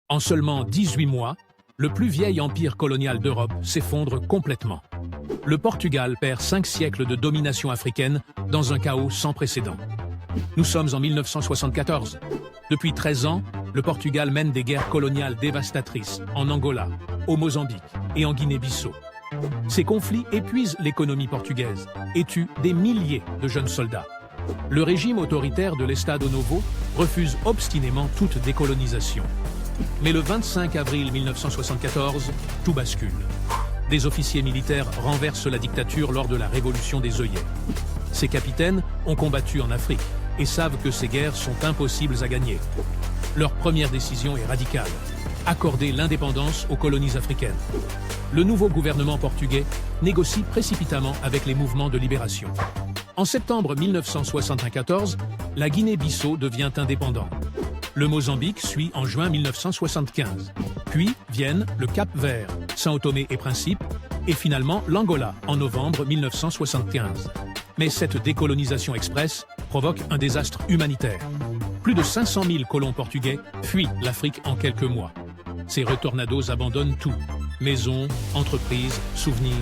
En seulement 18 mois, le plus vieil empire colonial d'Europe s'effondre complètement. Le Portugal perd 5 siècles de domination africaine dans un chaos sans précédent. Nous sommes en 1974. Depuis 13 ans, le Portugal mène des guerres coloniales dévastatrices en Angola, au Mozambique et en Guinée-Bissau. Ces conflits épuisent l'économie portugaise et tuent des milliers de jeunes soldats. Le régime autoritaire de l'Estado Novo refuse obstinément toute décolonisation. Mais le 25 avril 1974, tout bascule. Des officiers militaires renversent la dictature lors de la révolution des œillets. Ces capitaines ont combattu en Afrique et savent que ces guerres sont impossibles à gagner. Leur première décision est radicale: accorder l'indépendance aux colonies africaines. Le nouveau gouvernement portugais négocie précipitamment avec les mouvements de libération. En septembre 1974, la Guinée-Bissau devient indépendante. Le Mozambique suit en juin 1975. Puis viennent le Cap-Vert, São Tomé et Principe, et finalement l'Angola en novembre 1975. Mais cette décolonisation express provoque un désastre humanitaire. Plus de 500 000 colons portugais fuient l'Afrique en quelques mois. Ces retornados abandonnent tout: maisons, entreprises, souvenirs.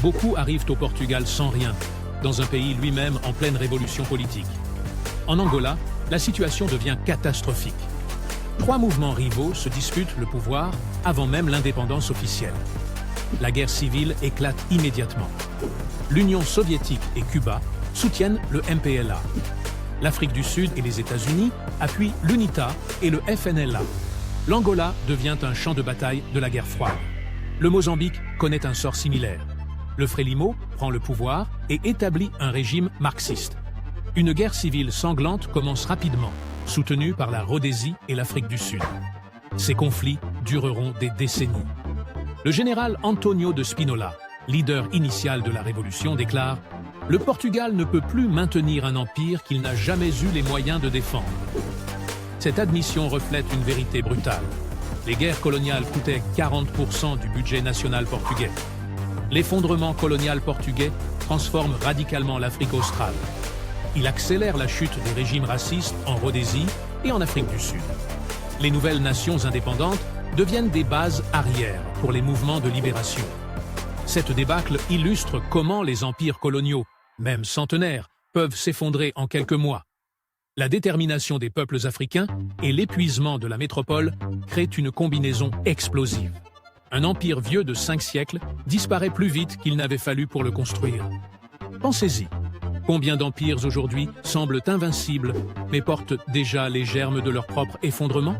Beaucoup arrivent au Portugal sans rien, dans un pays lui-même en pleine révolution politique. En Angola, la situation devient catastrophique. 3 mouvements rivaux se disputent le pouvoir avant même l'indépendance officielle. La guerre civile éclate immédiatement. L'Union soviétique et Cuba soutiennent le MPLA. L'Afrique du Sud et les États-Unis appuient l'UNITA et le FNLA. L'Angola devient un champ de bataille de la guerre froide. Le Mozambique connaît un sort similaire. Le Frélimo prend le pouvoir et établit un régime marxiste. Une guerre civile sanglante commence rapidement, soutenue par la Rhodésie et l'Afrique du Sud. Ces conflits dureront des décennies. Le général António de Spínola, leader initial de la Révolution, déclare: « Le Portugal ne peut plus maintenir un empire qu'il n'a jamais eu les moyens de défendre. » Cette admission reflète une vérité brutale. Les guerres coloniales coûtaient 40% du budget national portugais. L'effondrement colonial portugais transforme radicalement l'Afrique australe. Il accélère la chute des régimes racistes en Rhodésie et en Afrique du Sud. Les nouvelles nations indépendantes deviennent des bases arrières pour les mouvements de libération. Cette débâcle illustre comment les empires coloniaux, même centenaires, peuvent s'effondrer en quelques mois. La détermination des peuples africains et l'épuisement de la métropole créent une combinaison explosive. Un empire vieux de 5 siècles disparaît plus vite qu'il n'avait fallu pour le construire. Pensez-y. Combien d'empires aujourd'hui semblent invincibles, mais portent déjà les germes de leur propre effondrement ?